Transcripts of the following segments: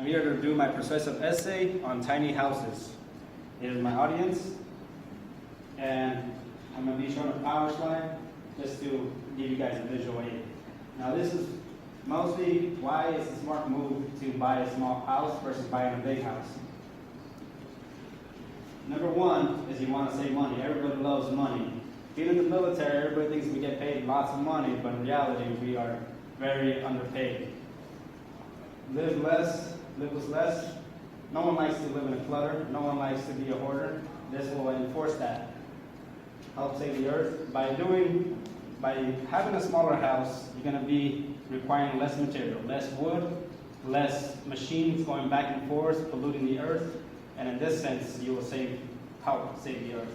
I'm here to do my persuasive essay on tiny houses. Here's my audience, and I'm going to be showing a power slide just to give you guys a visual aid. Now this is mostly why it's a smart move to buy a small house versus buying a big house. Number one is you want to save money. Everybody loves money. Being in the military, everybody thinks we get paid lots of money, but in reality we are very underpaid. Live less, live with less. No one likes to live in a clutter. No one likes to be a hoarder. This will enforce that. Help save the earth. By having a smaller house, you're going to be requiring less material, less wood, less machines going back and forth, polluting the earth, and in this sense, you will help save the earth.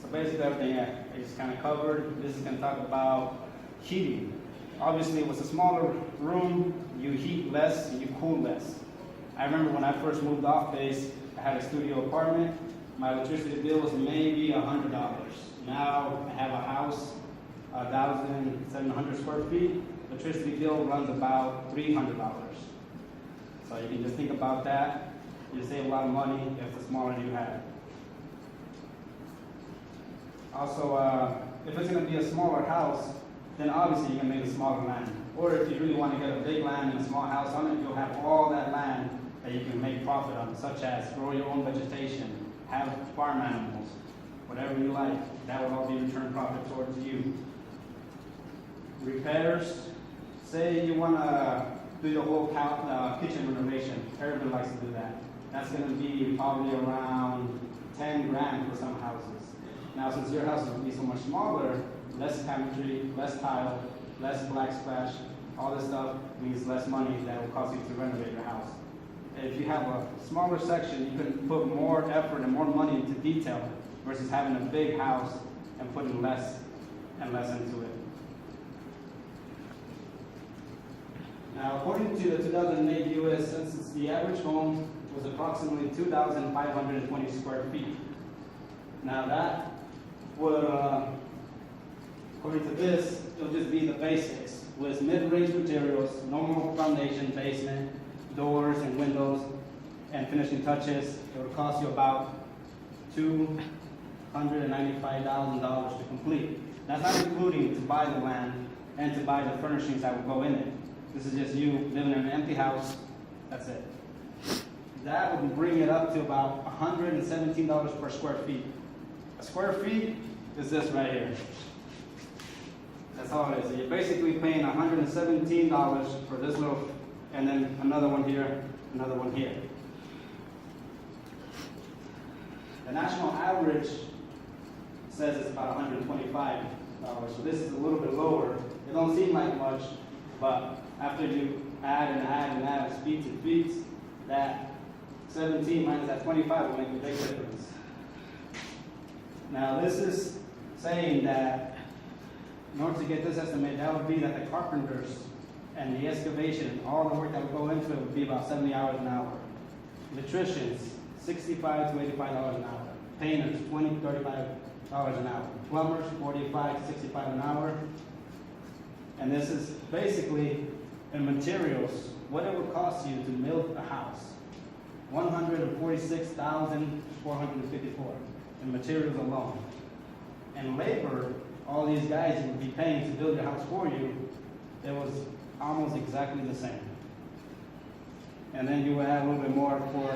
So basically everything is kind of covered. This is going to talk about heating. Obviously, with a smaller room, you heat less and you cool less. I remember when I first moved off base, I had a studio apartment. My electricity bill was maybe $100. Now I have a house, 1,700 square feet. Electricity bill runs about $300. So you can just think about that. You save a lot of money if the smaller you have. Also, if it's going to be a smaller house, then obviously you can make a smaller land. Or if you really want to get a big land and a small house on it, you'll have all that land that you can make profit on, such as grow your own vegetation, have farm animals, whatever you like. That will all be returned profit towards you. Repairs. Say you want to do your whole kitchen renovation. Everybody likes to do that. That's going to be probably around 10 grand for some houses. Now, since your house is going to be so much smaller, less cabinetry, less tile, less black splash, all this stuff means less money that will cost you to renovate your house. If you have a smaller section, you can put more effort and more money into detail versus having a big house and putting less and less into it. Now, according to the 2008 U.S. Census, the average home was approximately 2,520 square feet. Now that would, according to this, it'll just be the basics with mid-range materials, normal foundation, basement, doors and windows, and finishing touches. It would cost you about $295,000 to complete. That's not including to buy the land and to buy the furnishings that will go in it. This is just you living in an empty house. That's it. That would bring it up to about $117 per square feet. A square feet is this right here. That's all it is. So you're basically paying $117 for this little, and then another one here, another one here. The national average says it's about $125. So this is a little bit lower. It don't seem like much, but after you add and add and add feet, that 17 minus that 25 will make a big difference. Now this is saying that in order to get this estimate, that would be that the carpenters and the excavation, all the work that would go into it would be about 70 hours an hour. Electricians, $65 to $85 an hour. Painters, $20 to $35 an hour. Plumbers, $45 to $65 an hour. And this is basically in materials, what it would cost you to build a house. $146,454 in materials alone. And labor, all these guys you would be paying to build your house for you, it was almost exactly the same. And then you would add a little bit more for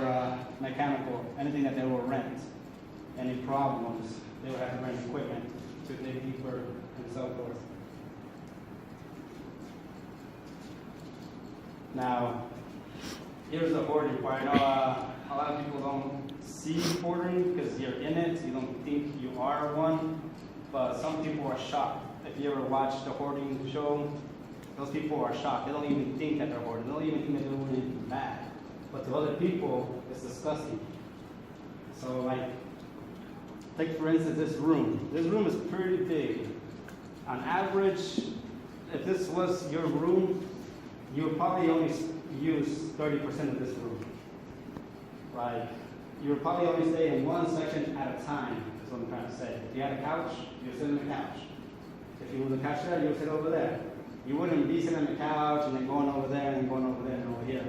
mechanical, anything that they will rent. Any problems, they would have to rent equipment to dig deeper and so forth. Now, here's the hoarding part. I know a lot of people don't see hoarding because you're in it. You don't think you are one, but some people are shocked. If you ever watch the hoarding show, those people are shocked. They don't even think that they're hoarding. They don't even think that they're doing anything bad. But to other people, it's disgusting. So, like, take for instance this room. This room is pretty big. On average, if this was your room, you would probably only use 30% of this room. Right? You would probably only stay in one section at a time, is what I'm trying to say. If you had a couch, you would sit on the couch. If you move the couch there, you would sit over there. You wouldn't be sitting on the couch and then going over there and going over there and over here.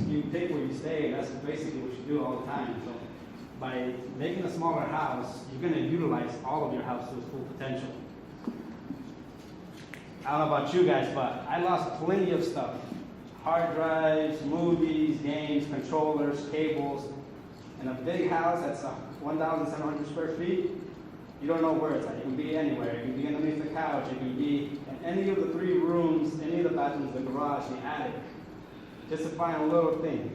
You pick where you stay, and that's basically what you do all the time. So by making a smaller house, you're going to utilize all of your house to its full potential. I don't know about you guys, but I lost plenty of stuff. Hard drives, movies, games, controllers, cables. In a big house that's 1,700 square feet, you don't know where it's at. It can be anywhere. It can be underneath the couch. It can be in any of the 3 rooms, any of the bathrooms, the garage, the attic. Just to find a little thing.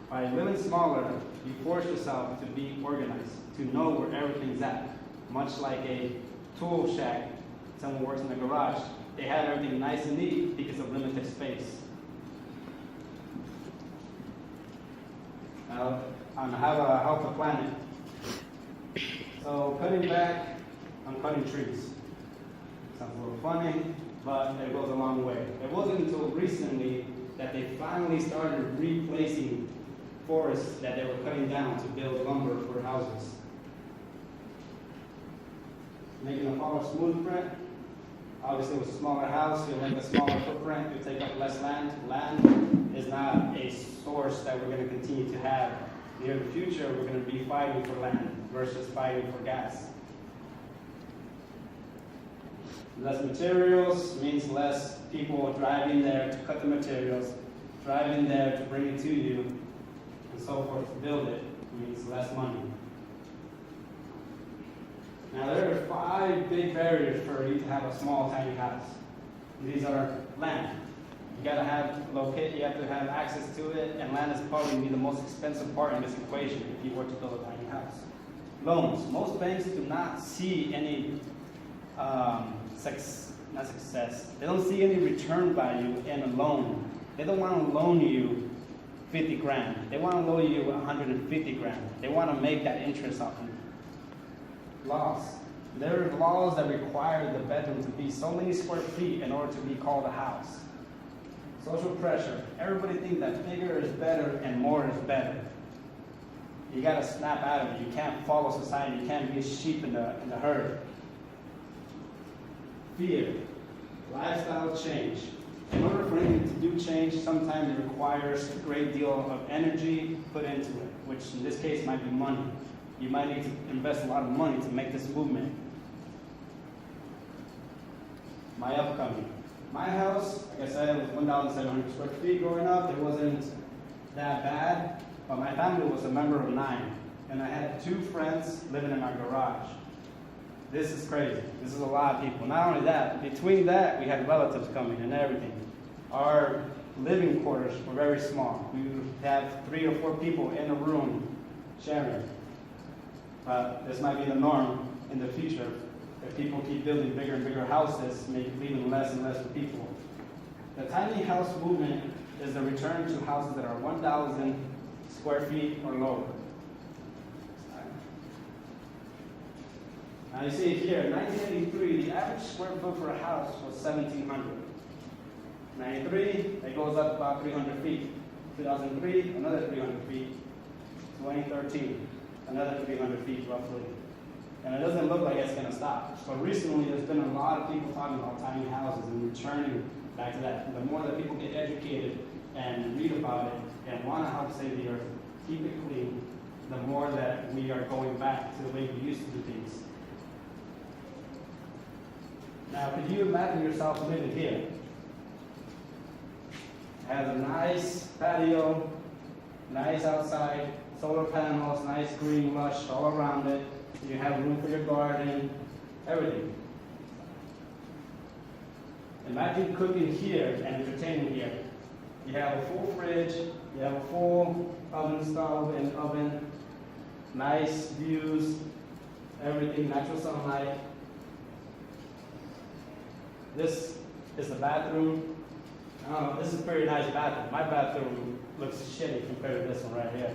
By living smaller, you force yourself to be organized, to know where everything's at. Much like a tool shack, someone works in the garage. They have everything nice and neat because of limited space. Now, on how to help the planet. So cutting back, I'm cutting trees. Sounds a little funny, but it goes a long way. It wasn't until recently that they finally started replacing forests that they were cutting down to build lumber for houses. Making a smaller smooth print. Obviously with a smaller house, you'll make a smaller footprint, you'll take up less land. Land is not a source that we're going to continue to have. Near the future, we're going to be fighting for land versus fighting for gas. Less materials means less people driving there to cut the materials, driving there to bring it to you, and so forth to build it means less money. Now there are 5 big barriers for you to have a small, tiny house. These are land. You gotta have you have to have access to it, and land is probably the most expensive part in this equation if you were to build a tiny house. Loans. Most banks do not see any not success. They don't see any return value in a loan. They don't want to loan you 50 grand. They want to loan you 150 grand. They want to make that interest off you. Laws. There are laws that require the bedroom to be so many square feet in order to be called a house. Social pressure. Everybody thinks that bigger is better and more is better. You got to snap out of it. You can't follow society. You can't be a sheep in the herd. Fear. Lifestyle change. In order for anything to do change, sometimes it requires a great deal of energy put into it, which in this case might be money. You might need to invest a lot of money to make this movement. My upcoming. My house, like I said, was 1,700 square feet growing up. It wasn't that bad, but my family was a member of 9, and I had 2 friends living in our garage. This is crazy. This is a lot of people. Not only that, between that, we had relatives coming and everything. Our living quarters were very small. We would have 3 or 4 people in a room sharing. But this might be the norm in the future. If people keep building bigger and bigger houses, maybe leaving less and less for people. The tiny house movement is the return to houses that are 1,000 square feet or lower. Now you see here, in 1983, the average square foot for a house was 1,700. 93, it goes up about 300 feet. 2003, another 300 feet. 2013, another 300 feet roughly. And it doesn't look like it's going to stop. So recently, there's been a lot of people talking about tiny houses and returning back to that. The more that people get educated and read about it and want to help save the earth, keep it clean, the more that we are going back to the way we used to do things. Now, could you imagine yourself living here? It has a nice patio, nice outside, solar panels, nice green lush all around it. You have room for your garden, everything. Imagine cooking here and entertaining here. You have a full fridge, you have a full oven stove and oven, nice views, everything, natural sunlight. This is the bathroom. This is a very nice bathroom. My bathroom looks shitty compared to this one right here.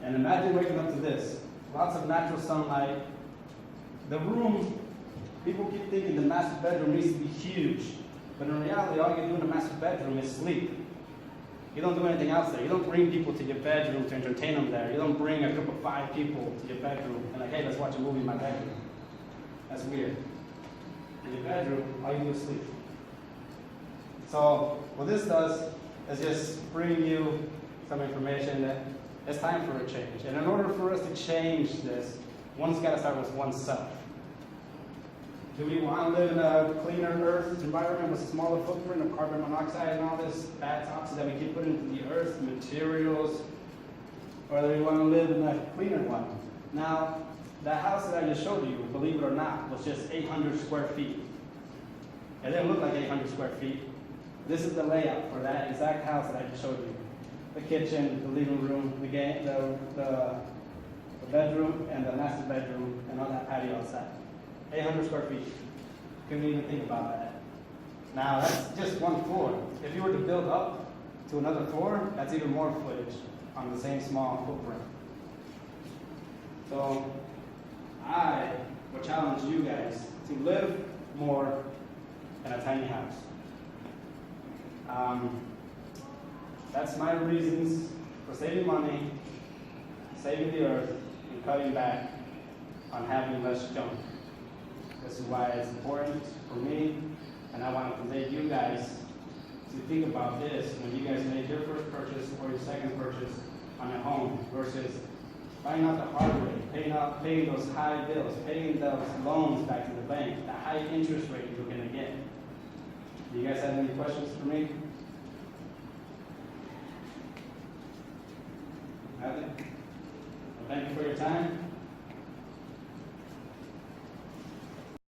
And imagine waking up to this. Lots of natural sunlight. The room, people keep thinking the master bedroom needs to be huge. But in reality, all you do in a master bedroom is sleep. You don't do anything else there. You don't bring people to your bedroom to entertain them there. You don't bring a group of 5 people to your bedroom and like, hey, let's watch a movie in my bedroom. That's weird. In your bedroom, all you do is sleep. So what this does is just bring you some information that it's time for a change. And in order for us to change this, one's got to start with oneself. Do we want to live in a cleaner earth environment with a smaller footprint of carbon monoxide and all this bad toxins that we keep putting into the earth, materials, or do we want to live in a cleaner one? Now, that house that I just showed you, believe it or not, was just 800 square feet. It didn't look like 800 square feet. This is the layout for that exact house that I just showed you. The kitchen, the living room, the bedroom, and the master bedroom, and all that patio outside. 800 square feet. Couldn't even think about that. Now, that's just one floor. If you were to build up to another floor, that's even more footage on the same small footprint. So, I would challenge you guys to live more in a tiny house. That's my reasons for saving money, saving the earth, and cutting back on having less junk. This is why it's important for me, and I want to convey you guys to think about this when you guys make your first purchase or your second purchase on a home versus buying out the hard way, paying those high bills, paying those loans back to the bank, the high interest rate you're going to get. Do you guys have any questions for me? Nothing? Well, thank you for your time.